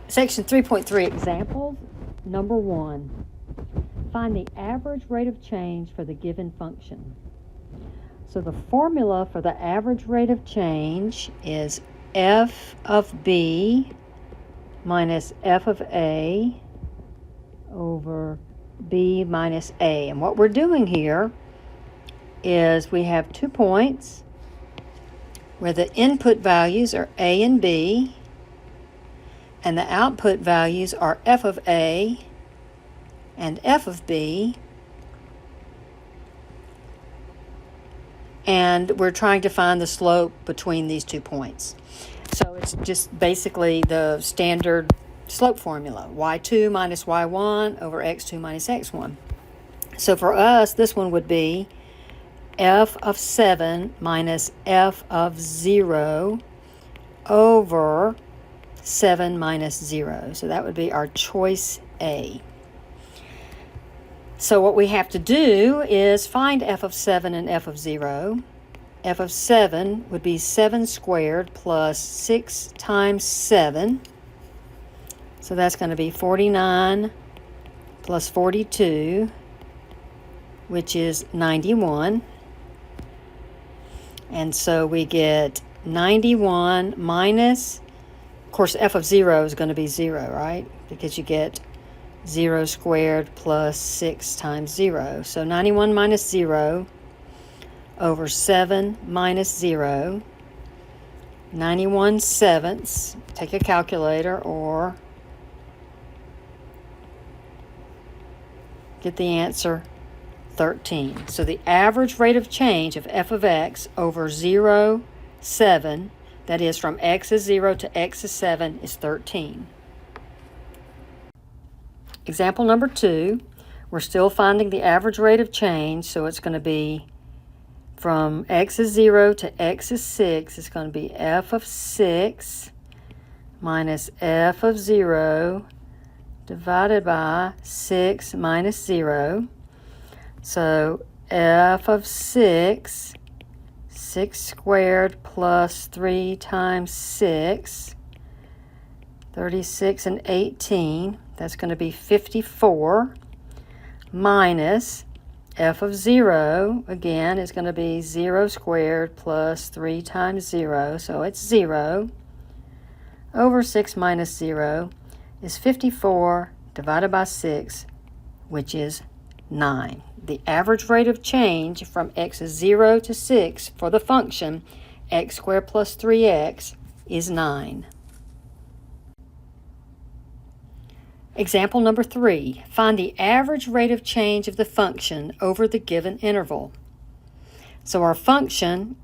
Section 3.3 example number 1. Find the average rate of change for the given function. So the formula for the average rate of change is f of b minus f of a over b minus a. And what we're doing here is we have 2 points where the input values are a and b, and the output values are f of a and f of b, and we're trying to find the slope between these 2 points. So it's just basically the standard slope formula, y2 minus y1 over x2 minus x1. So for us, this one would be f of 7 minus f of 0 over 7 minus 0. So that would be our choice A. So what we have to do is find f of 7 and f of 0. F of 7 would be 7 squared plus 6 times 7. So that's going to be 49 plus 42, which is 91. And so we get 91 minus, of course, f of 0 is going to be 0, right? Because you get 0 squared plus 6 times 0. So 91 minus 0 over 7 minus 0. 91 sevenths. Take a calculator or get the answer, 13. So the average rate of change of f of x over 0, 7, that is from x is 0 to x is 7, is 13. Example number 2, we're still finding the average rate of change, so it's going to be from x is 0 to x is 6, it's going to be f of 6 minus f of 0 divided by 6 minus 0. So f of 6, 6 squared plus 3 times 6, 36 and 18, that's going to be 54, minus f of 0, again, is going to be 0 squared plus 3 times 0, so it's 0, over 6 minus 0 is 54 divided by 6, which is 9. The average rate of change from x is 0 to 6 for the function x squared plus 3x is 9. Example number 3. Find the average rate of change of the function over the given interval. So our function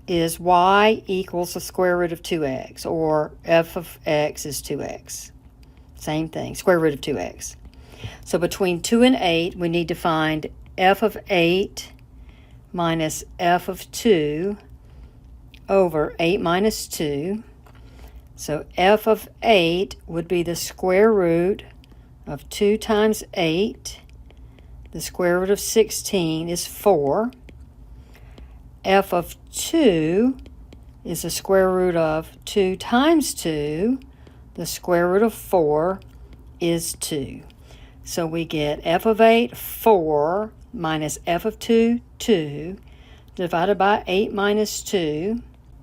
is y equals the square root of 2x, or f of x is 2x. Same thing, square root of 2x. So between 2 and 8, we need to find f of 8 minus f of 2 over 8 minus 2. So f of 8 would be the square root of 2 times 8. The square root of 16 is 4. F of 2 is the square root of 2 times 2. The square root of 4 is 2. So we get f of 8, 4, minus f of 2, 2, divided by 8 minus 2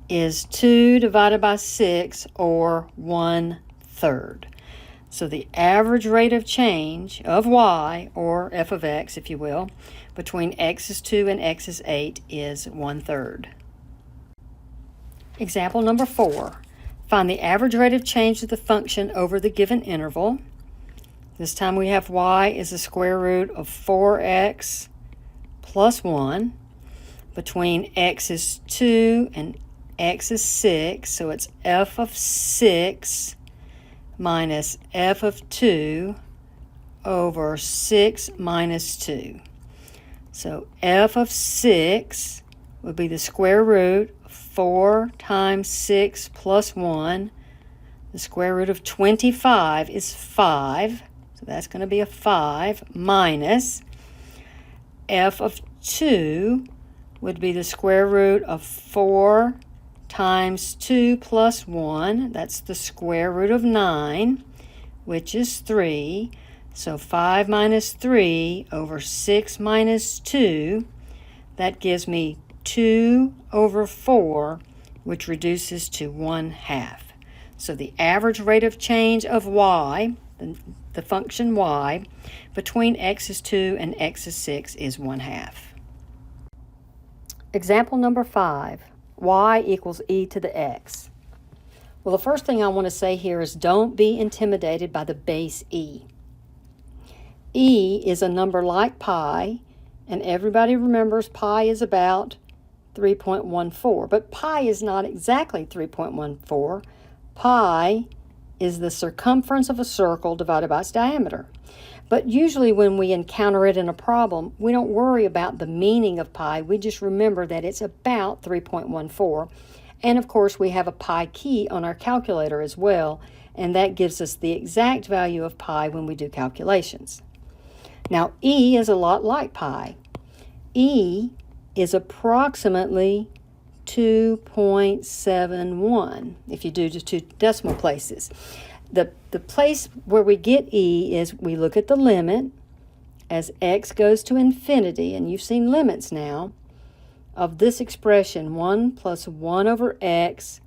is 2 divided by 6, or 1/3. So the average rate of change of y, or f of x, if you will, between x is 2 and x is 8 is 1/3. Example number 4. Find the average rate of change of the function over the given interval. This time we have y is the square root of 4x plus 1 between x is 2 and x is 6, so it's f of 6 minus f of 2 over 6 minus 2. So f of 6 would be the square root of 4 times 6 plus 1. The square root of 25 is 5. So that's going to be a 5 minus f of 2 would be the square root of 4 times 2 plus 1. That's the square root of 9. which is 3. So 5 minus 3 over 6 minus 2, that gives me 2 over 4, which reduces to 1/2. So the average rate of change of y, the function y, between x is 2 and x is 6 is 1/2. Example number 5, y equals e to the x. Well, the first thing I want to say here is don't be intimidated by the base e. E is a number like pi, and everybody remembers pi is about 3.14, but pi is not exactly 3.14. Pi is the circumference of a circle divided by its diameter. But usually when we encounter it in a problem, we don't worry about the meaning of pi. We just remember that it's about 3.14. And of course, we have a pi key on our calculator as well, and that gives us the exact value of pi when we do calculations. Now, e is a lot like pi. E is approximately 2.71 if you do just 2 decimal places. The place where we get e is we look at the limit as x goes to infinity, and you've seen limits now, of this expression, 1 plus 1 over x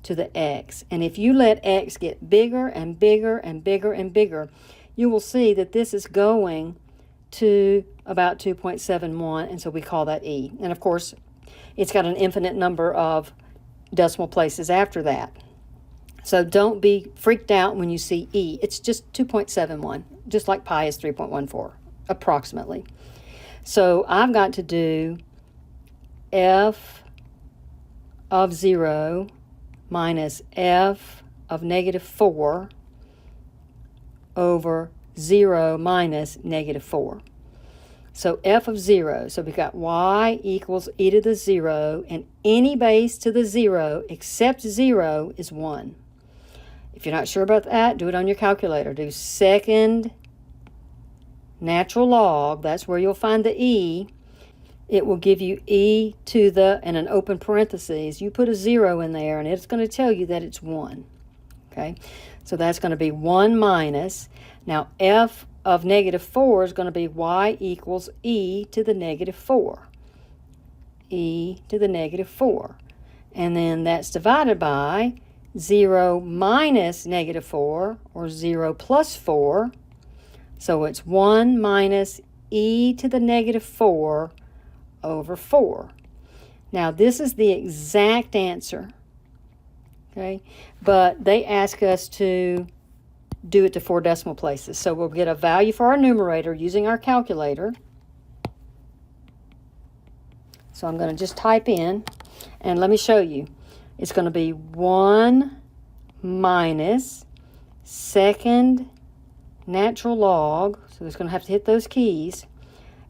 to the x. And if you let x get bigger and bigger and bigger and bigger, you will see that this is going to about 2.71, and so we call that e. And of course, it's got an infinite number of decimal places after that. So don't be freaked out when you see e. It's just 2.71, just like pi is 3.14, approximately. So I've got to do f of 0 minus f of -4 over 0 minus -4. So f of 0, so we've got y equals e to the 0, and any base to the 0 except 0 is 1. If you're not sure about that, do it on your calculator. Do second natural log, that's where you'll find the e. It will give you e to the, and an open parentheses. You put a 0 in there, and it's going to tell you that it's 1. Okay, so that's going to be 1 minus. Now, f of -4 is going to be y equals e to the -4. E to the -4. And then that's divided by 0 minus -4, or 0 plus 4. So it's 1 minus e to the -4 over 4. Now, this is the exact answer, okay? But they ask us to do it to 4 decimal places. So we'll get a value for our numerator using our calculator. So I'm going to just type in, and let me show you. It's going to be 1 minus second natural log. So it's going to have to hit those keys.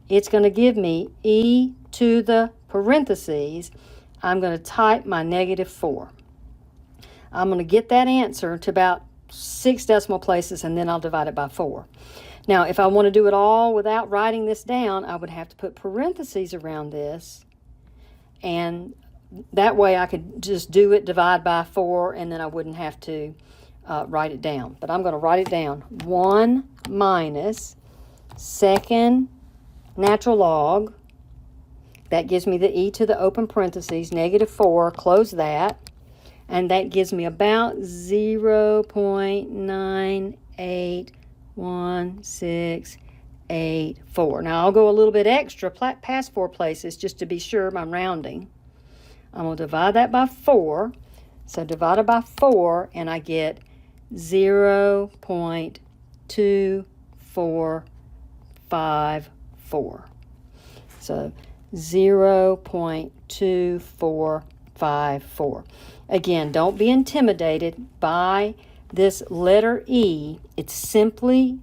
It's going to give me e to the parentheses. I'm going to type my -4. I'm going to get that answer to about 6 decimal places, and then I'll divide it by 4. Now, if I want to do it all without writing this down, I would have to put parentheses around this, and that way I could just do it, divide by 4, and then I wouldn't have to write it down. But I'm going to write it down. 1 minus second natural log. That gives me the e to the open parentheses, -4, close that. And that gives me about 0.981684. Now, I'll go a little bit extra past 4 places just to be sure I'm rounding. I'm going to divide that by 4. So divided by 4, and I get 0.2454. So 0.2454. Again, don't be intimidated by this letter E. It's simply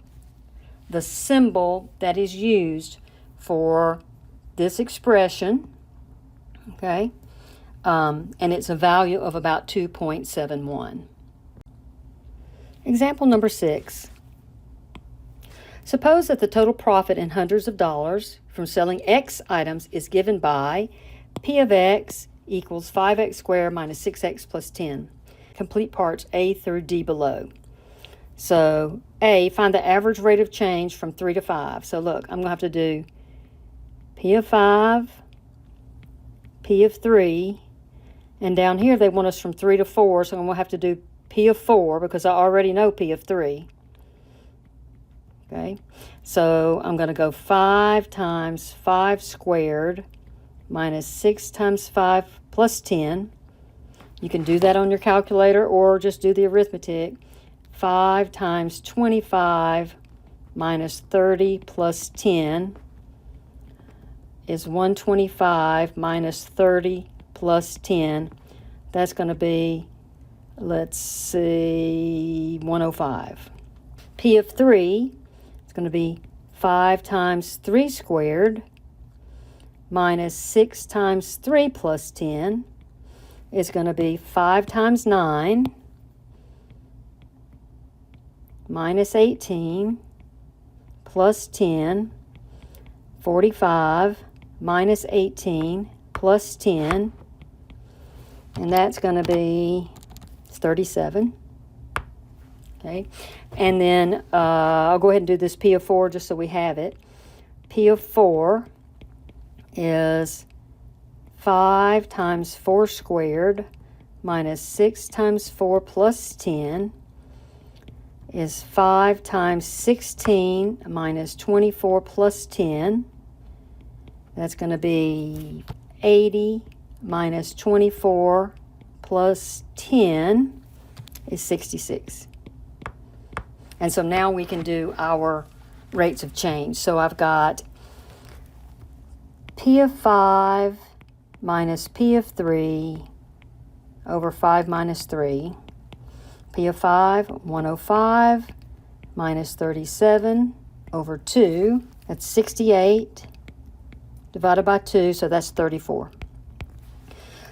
the symbol that is used for this expression, okay? And it's a value of about 2.71. Example number 6. Suppose that the total profit in hundreds of dollars from selling X items is given by P of X equals 5x squared minus 6x plus 10. Complete parts A through D below. So A, find the average rate of change from 3 to 5. So look, I'm going to have to do P of 5, P of 3, and down here they want us from 3 to 4, so I'm going to have to do P of 4 because I already know P of 3. Okay, so I'm going to go 5 times 5 squared minus 6 times 5 plus 10. You can do that on your calculator or just do the arithmetic. 5 times 25 minus 30 plus 10 is 125 minus 30 plus 10. That's going to be, let's see, 105. P of 3 is going to be 5 times 3 squared minus 6 times 3 plus 10 is going to be 5 times 9 minus 18 plus 10, 45 minus 18 plus 10, and that's going to be 37. Okay, and then I'll go ahead and do this P of 4 just so we have it. P of 4 is 5 times 4 squared minus 6 times 4 plus 10 is 5 times 16 minus 24 plus 10. That's going to be 80 minus 24 plus 10 is 66. And so now we can do our rates of change. So I've got P of 5 minus P of 3 over 5 minus 3. P of 5, 105 minus 37 over 2. That's 68 divided by 2, so that's 34.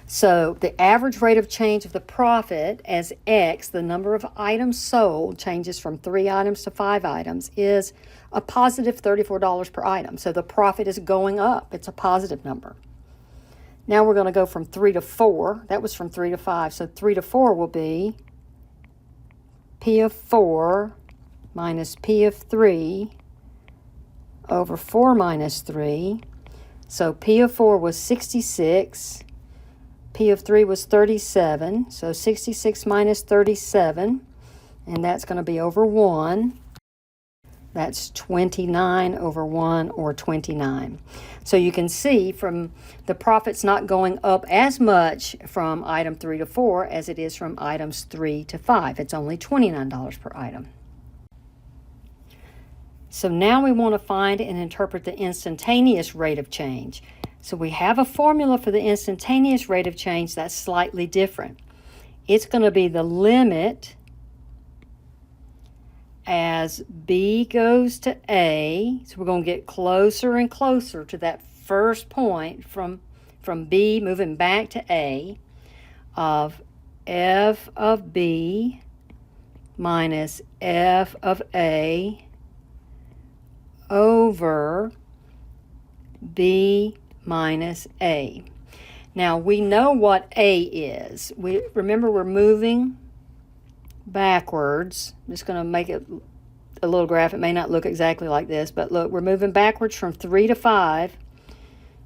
So the average rate of change of the profit as X, the number of items sold, changes from 3 items to 5 items, is a positive $34 per item. So the profit is going up. It's a positive number. Now we're going to go from 3 to 4. That was from 3 to 5. So 3 to 4 will be P of 4 minus P of 3 over 4 minus 3. So P of 4 was 66. P of 3 was 37. So 66 minus 37. And that's going to be over 1. That's 29 over 1, or 29. So you can see from the profit's not going up as much from item 3 to 4 as it is from items 3 to 5. It's only $29 per item. So now we want to find and interpret the instantaneous rate of change. So we have a formula for the instantaneous rate of change that's slightly different. It's going to be the limit as B goes to A, so we're going to get closer and closer to that first point from B moving back to A, of f of B minus f of A over B minus A. Now we know what A is. Remember we're moving backwards. I'm just going to make it a little graph. It may not look exactly like this, but look, we're moving backwards from 3 to 5,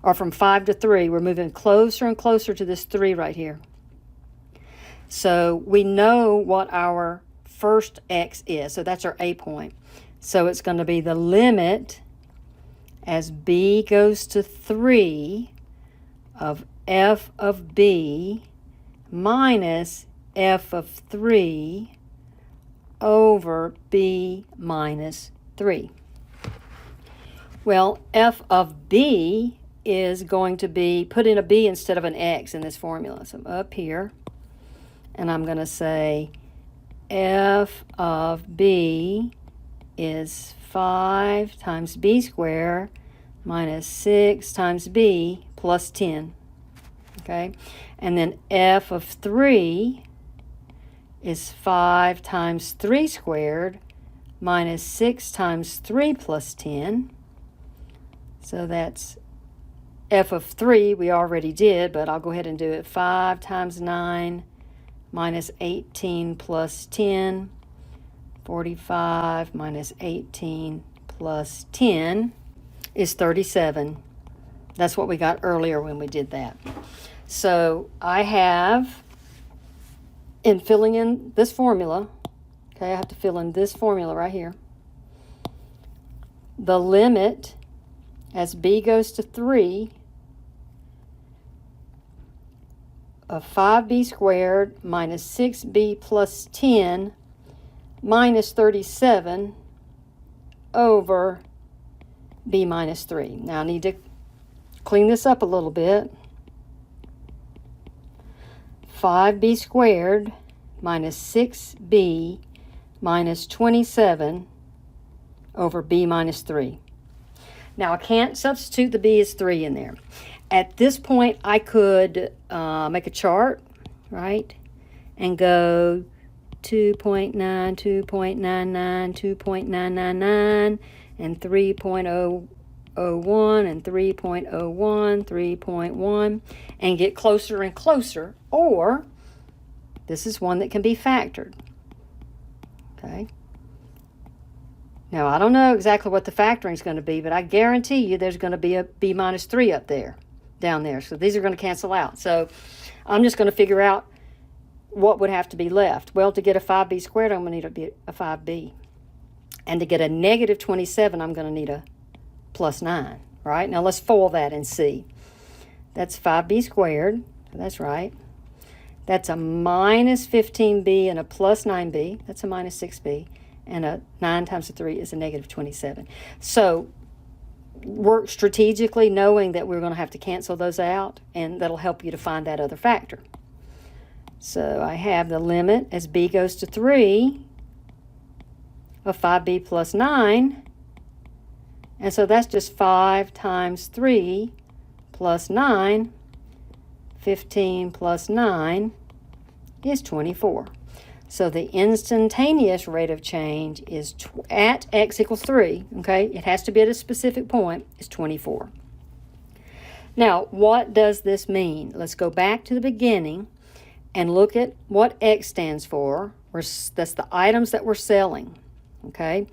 or from 5 to 3. We're moving closer and closer to this 3 right here. So we know what our first X is. So that's our A point. So it's going to be the limit as B goes to 3 of f of B minus f of 3 over B minus 3. Well, f of B is going to be, put in a B instead of an X in this formula. So I'm up here, and I'm going to say f of B is 5 times B squared minus 6 times B plus 10. Okay, and then f of 3 is 5 times 3 squared minus 6 times 3 plus 10. So that's f of 3 we already did, but I'll go ahead and do it. 5 times 9 minus 18 plus 10. 45 minus 18 plus 10 is 37. That's what we got earlier when we did that. So I have, in filling in this formula, okay, I have to fill in this formula right here. The limit as b goes to 3 of 5b squared minus 6b plus 10 minus 37 over b minus 3. Now I need to clean this up a little bit. 5b squared minus 6b minus 27 over b minus 3. Now I can't substitute the b as 3 in there. At this point I could make a chart, right, and go 2.9, 2.99, 2.999, and 3.001 and 3.01, 3.1, and get closer and closer. Or this is one that can be factored. Okay. Now, I don't know exactly what the factoring is going to be, but I guarantee you there's going to be a b minus 3 up there, down there. So these are going to cancel out. So I'm just going to figure out what would have to be left. Well, to get a 5b squared, I'm going to need a 5b. And to get a negative 27, I'm going to need a plus 9, right? Now, let's FOIL that and see. That's 5b squared. That's right. That's a minus 15b and a plus 9b. That's a minus 6b. And a 9 times a 3 is a negative 27. So work strategically, knowing that we're going to have to cancel those out, and that'll help you to find that other factor. So I have the limit as b goes to 3 of 5b plus 9. And so that's just 5 times 3 plus 9. 15 plus 9 is 24. So the instantaneous rate of change is at x equals 3, okay? It has to be at a specific point, is 24. Now, what does this mean? Let's go back to the beginning and look at what x stands for. That's the items that we're selling, okay?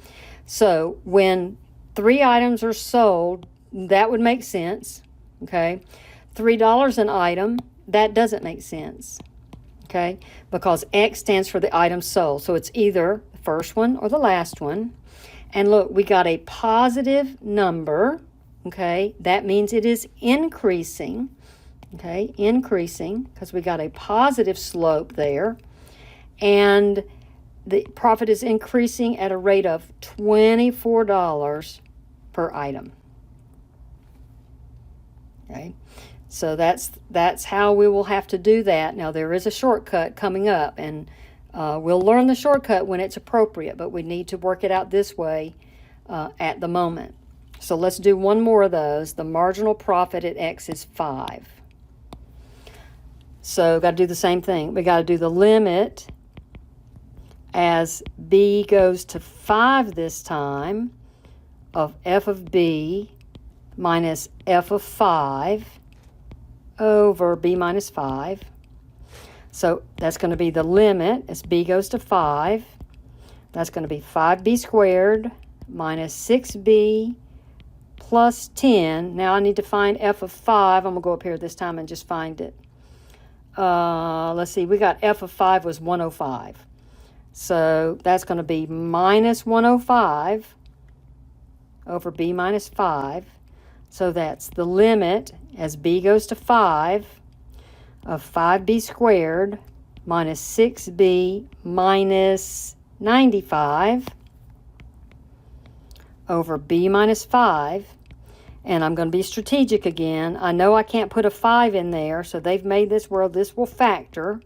So when 3 items are sold, that would make sense, okay? $3 an item, that doesn't make sense. Okay, because X stands for the item sold. So it's either the first one or the last one. And look, we got a positive number. Okay, that means it is increasing. Okay, increasing because we got a positive slope there. And the profit is increasing at a rate of $24 per item. Okay. So that's how we will have to do that. Now, there is a shortcut coming up, and we'll learn the shortcut when it's appropriate, but we need to work it out this way at the moment. So let's do one more of those. The marginal profit at x is 5. So got to do the same thing. We got to do the limit as b goes to 5 this time of f of b minus f of 5 over b minus 5. So that's going to be the limit as b goes to 5. That's going to be 5b squared minus 6b plus 10. Now I need to find f of 5. I'm going to go up here this time and just find it. Let's see. We got f of 5 was 105. So that's going to be minus 105 over b minus 5. So that's the limit as b goes to 5 of 5b squared minus 6b minus 95 over b minus 5. And I'm going to be strategic again. I know I can't put a 5 in there, so they've made this where this will factor.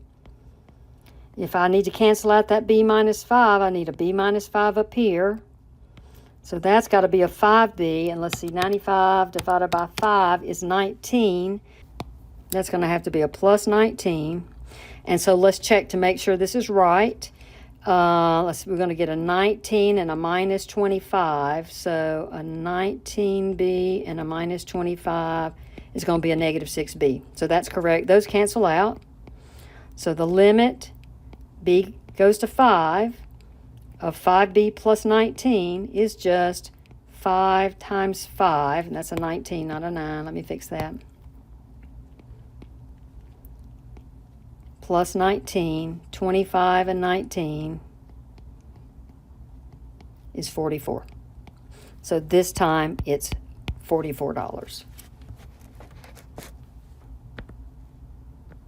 If I need to cancel out that b minus 5, I need a b minus 5 up here. So that's got to be a 5b, and let's see, 95 divided by 5 is 19. That's going to have to be a plus 19. And so let's check to make sure this is right. We're going to get a 19 and a minus 25. So a 19b and a minus 25 is going to be a negative 6b. So that's correct. Those cancel out. So the limit, b goes to 5 of 5b plus 19 is just 5 times 5, and that's a 19, not a 9. Let me fix that. Plus 19, 25 and 19 is 44. So this time it's $44.